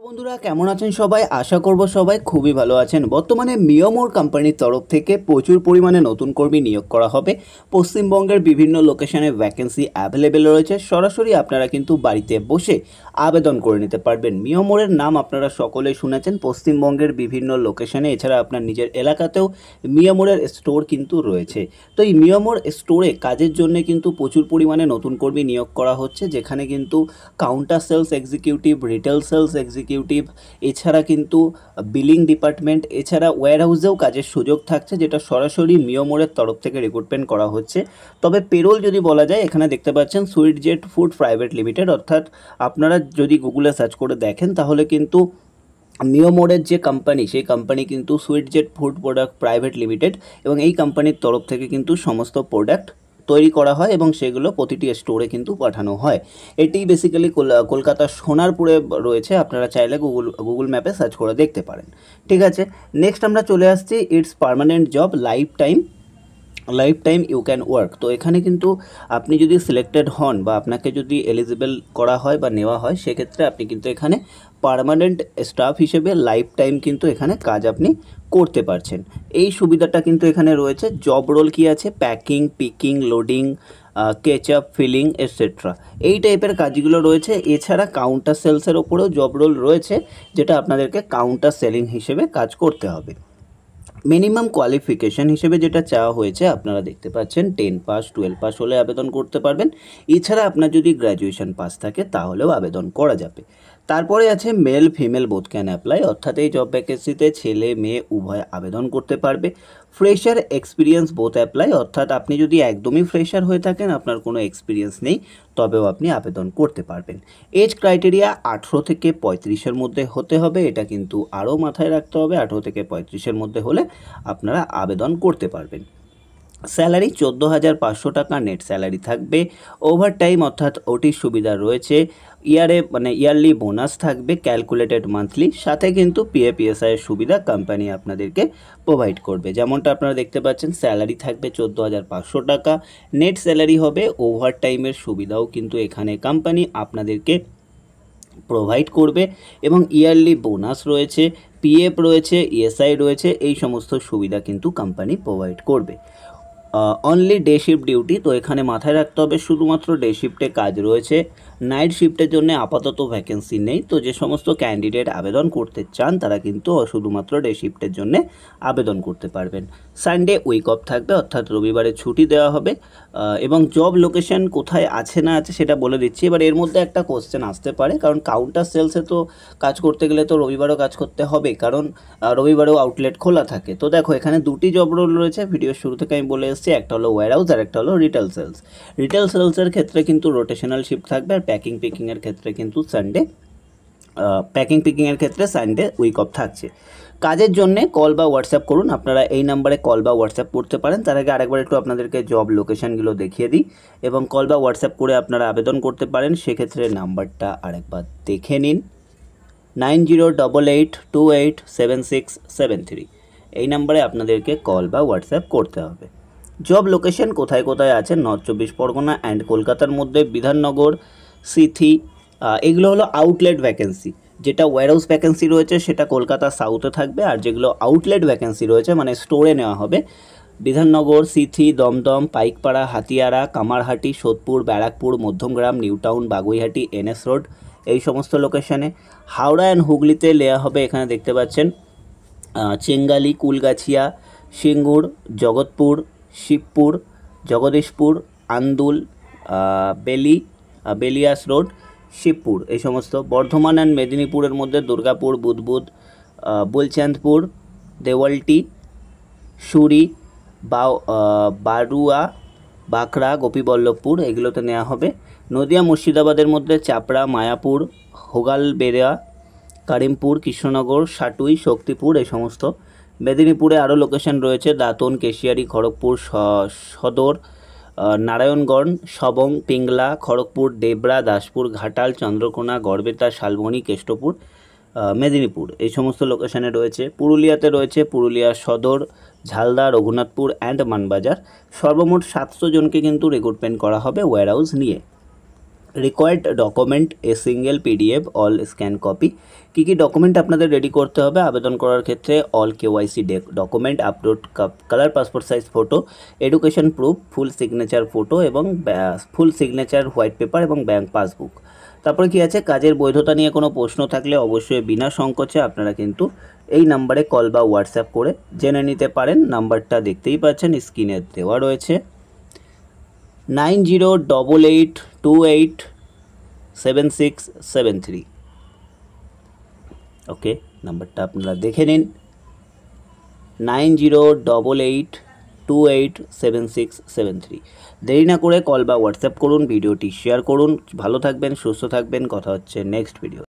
বন্ধুরা কেমন আছেন সবাই? আশা করব সবাই খুবই ভালো আছেন। বর্তমানে মিয়ামোর কোম্পানির তরফ থেকে প্রচুর পরিমাণে নতুন কর্মী নিয়োগ করা হবে। পশ্চিমবঙ্গের বিভিন্ন লোকেশনে ভ্যাকেন্সি অ্যাভেলেবেল রয়েছে। সরাসরি আপনারা কিন্তু বাড়িতে বসে আবেদন করে নিতে পারবেন। মিয়ামোরের নাম আপনারা সকলেই শুনেছেন পশ্চিমবঙ্গের বিভিন্ন লোকেশনে, এছাড়া আপনার নিজের এলাকাতেও মিয়ামোরের স্টোর কিন্তু রয়েছে। তো এই মিয়ামোর স্টোরে কাজের জন্য কিন্তু প্রচুর পরিমাণে নতুন কর্মী নিয়োগ করা হচ্ছে, যেখানে কিন্তু counter sales executive, retail sales executive, এছাড়া কিন্তু বিলিং ডিপার্টমেন্ট, এছাড়া ওয়্যারহাউসেও কাজের সুযোগ থাকছে, যেটা সরাসরি মিয়ামোরের তরফ থেকে রিক্রুটমেন্ট করা হচ্ছে। তবে পেরোল যদি বলা যায়, এখানে দেখতে পাচ্ছেন সুইটজেট ফুড প্রাইভেট লিমিটেড, অর্থাৎ আপনারা যদি গুগলে সার্চ করে দেখেন তাহলে কিন্তু মিয়ামোরের যে কোম্পানি, সেই কোম্পানি কিন্তু সুইটজেট ফুড প্রোডাক্ট প্রাইভেট লিমিটেড, এবং এই কোম্পানির তরফ থেকে কিন্তু সমস্ত প্রোডাক্ট তৈরি করা হয় এবং সেগুলো প্রতিটি স্টোরে কিন্তু পাঠানো হয়। এটি বেসিক্যালি কলকাতার সোনারপুরে রয়েছে। আপনারা চাইলে গুগল ম্যাপে সার্চ করে দেখতে পারেন। ঠিক আছে, নেক্সট আমরা চলে আসছি it's permanent job, life time you can work. তো এখানে কিন্তু আপনি যদি সিলেক্টেড হন বা আপনাকে যদি এলিজিবল করা হয় বা নেওয়া হয়, সেক্ষেত্রে আপনি কিন্তু এখানে পার্মানেন্ট স্টাফ হিসেবে লাইফ টাইম কিন্তু এখানে কাজ আপনি করতে পারছেন। এই সুবিধাটা কিন্তু এখানে রয়েছে। জব রোল কি আছে? Packing, picking, loading, ketchup, filling etcetera, এই টাইপের কাজগুলো রয়েছে। এছাড়া কাউন্টার সেলসের ওপরেও জব রোল রয়েছে, যেটা আপনাদেরকে কাউন্টার সেলিং হিসেবে কাজ করতে হবে। মিনিমাম কোয়ালিফিকেশান হিসেবে যেটা চাওয়া হয়েছে আপনারা দেখতে পাচ্ছেন 10 পাস 12 পাস হলে আবেদন করতে পারবেন। এছাড়া আপনার যদি গ্র্যাজুয়েশন পাস থাকে তাহলেও আবেদন করা যাবে। তারপরে আছে male female both can apply, অর্থাৎ এই জব ভ্যাকেন্সিতে ছেলে মেয়ে উভয় আবেদন করতে পারবে। ফ্রেশার এক্সপিরিয়েন্স বোথ অ্যাপ্লাই, অর্থাৎ আপনি যদি একদমই ফ্রেশার হয়ে থাকেন, আপনার কোনো এক্সপিরিয়েন্স নেই, তবেও আপনি আবেদন করতে পারবেন। এজ ক্রাইটেরিয়া 18 থেকে 35-এর মধ্যে হতে হবে, এটা কিন্তু আরও মাথায় রাখতে হবে। 18 থেকে 35-এর মধ্যে হলে আপনারা আবেদন করতে পারবেন। স্যালারি 14,500 টাকা নেট স্যালারি থাকবে। ওভারটাইম অর্থাৎ ওটির সুবিধা রয়েছে। ইয়ারলি বোনাস থাকবে ক্যালকুলেটেড মান্থলি, সাথে কিন্তু পিএফ এর সুবিধা কোম্পানি আপনাদেরকে প্রোভাইড করবে। যেমনটা আপনারা দেখতে পাচ্ছেন, স্যালারি থাকবে 14,500 টাকা, নেট স্যালারি হবে। ওভারটাইমের সুবিধাও কিন্তু এখানে কোম্পানি আপনাদেরকে প্রোভাইড করবে, এবং ইয়ারলি বোনাস রয়েছে, পিএফ রয়েছে, ইএসআই রয়েছে, এই সমস্ত সুবিধা কিন্তু কোম্পানি প্রোভাইড করবে। অনলি ডে শিফট ডিউটি, তো এখানে মাথায় রাখতে হবে শুধুমাত্র ডে শিফটে কাজ রয়েছে। নাইট শিফটের জন্য আপাতত ভ্যাকেন্সি নেই। তো যে সমস্ত ক্যান্ডিডেট আবেদন করতে চান তারা কিন্তু শুধুমাত্র ডে শিফটের জন্য আবেদন করতে পারবেন। সানডে উইক অফ থাকবে, অর্থাৎ রবিবারে ছুটি দেওয়া হবে। এবং জব লোকেশন কোথায় আছে না আছে সেটা বলে দিচ্ছি। এবার এর মধ্যে একটা কোশ্চেন আসতে পারে, কারণ কাউন্টার সেলসে তো কাজ করতে গেলে তো রবিবারও কাজ করতে হবে, কারণ রবিবারেও আউটলেট খোলা থাকে। তো দেখো, এখানে দুটি জব রোল রয়েছে। ভিডিওর শুরু থেকে আমি বলে এসেছি, একটা হলো ওয়্যারহাউস আর একটা হলো রিটেল সেলস। রিটেল সেলসের ক্ষেত্রে কিন্তু রোটেশনাল শিফট থাকবে, আর পিকিংয়ের ক্ষেত্রে কিন্তু সানডে উইক অফ থাকছে। কাজের জন্যে কল বা হোয়াটসঅ্যাপ করুন। আপনারা এই নাম্বারে কল বা হোয়াটসঅ্যাপ করতে পারেন। তার আগে আরেকবার একটু আপনাদেরকে জব লোকেশানগুলো দেখিয়ে দিই, এবং কল বা হোয়াটসঅ্যাপ করে আপনারা আবেদন করতে পারেন। সেক্ষেত্রে নাম্বারটা আরেকবার দেখে নিন, 9088287673, এই নাম্বারে আপনাদেরকে কল বা হোয়াটসঅ্যাপ করতে হবে। জব লোকেশন কোথায় কোথায় আছে? নর্থ 24 পরগনা অ্যান্ড কলকাতার মধ্যে বিধাননগর, সিথি, এগুলো হলো আউটলেট ভ্যাকেন্সি। যেটা ওয়্যারহাউস ভ্যাকেন্সি রয়েছে সেটা কলকাতা সাউথে থাকবে, আর যেগুলো আউটলেট ভ্যাকেন্সি রয়েছে মানে স্টোরে নেওয়া হবে, বিধাননগর, সিথি, দমদম, পাইকপাড়া, হাতিয়ারা, কামারহাটি, সোদপুর, ব্যারাকপুর, মধ্যমগ্রাম, নিউটাউন, বাগুইহাটি, এনএস রোড, এই সমস্ত লোকেশানে। হাওড়া অ্যান্ড হুগলিতে নেওয়া হবে, এখানে দেখতে পাচ্ছেন চেঙ্গালি, কুলগাছিয়া, সিঙ্গুর, জগৎপুর, শিবপুর, জগদীশপুর, আন্দুল, বেলিয়াস রোড, শিবপুর, এই সমস্ত। বর্ধমান অ্যান্ড মেদিনীপুরের মধ্যে দুর্গাপুর, বুদবুদ, বুলচাঁদপুর, দেওয়ালটি, সুরি, বারুয়া, বাঁকড়া, গোপীবল্লভপুর, এগুলোতে নেওয়া হবে। নদিয়া মুর্শিদাবাদের মধ্যে চাপড়া, মায়াপুর, হোগালবেড়া, কারিমপুর, কৃষ্ণনগর, সাটুই, শক্তিপুর, এই সমস্ত। মেদিনীপুরে আরও লোকেশন রয়েছে, দাঁতন, কেশিয়ারি, খড়গপুর, সদর, নারায়ণগঞ্জ, সবং, পিংলা, খড়গপুর, দেবরা, দাসপুর, ঘাটাল, চন্দ্রকোনা, গড়বেতা, শালবনী, কেষ্টপুর, মেদিনীপুর, এই সমস্ত লোকেশানে রয়েছে। পুরুলিয়াতে রয়েছে পুরুলিয়া সদর, ঝালদা, রঘুনাথপুর অ্যান্ড মানবাজার। সর্বমোট 700 জনকে কিন্তু রিক্রুটমেন্ট করা হবে ওয়্যারহাউস নিয়ে। Required document a single PDF all scan copy. কী কী ডকুমেন্ট আপনাদের রেডি করতে হবে আবেদন করার ক্ষেত্রে? All KYC document, upload colour passport size photo, education proof, full signature photo এবং ফুল সিগনেচার হোয়াইট পেপার এবং ব্যাঙ্ক পাসবুক। তারপরে কি আছে, কাজের বৈধতা নিয়ে কোনো প্রশ্ন থাকলে অবশ্যই বিনা সংকোচে আপনারা কিন্তু এই নাম্বারে কল বা হোয়াটসঅ্যাপ করে জেনে নিতে পারেন। নাম্বারটা দেখতেই পাচ্ছেন, স্ক্রিনে দেওয়া রয়েছে 9088287673। ওকে, নাম্বারটা আপনারা দেখে নিন, 9088287673। দেরি না করে কল বা হোয়াটসঅ্যাপ করুন, ভিডিওটি শেয়ার করুন। ভালো থাকবেন, সুস্থ থাকবেন, কথা হচ্ছে নেক্সট ভিডিও।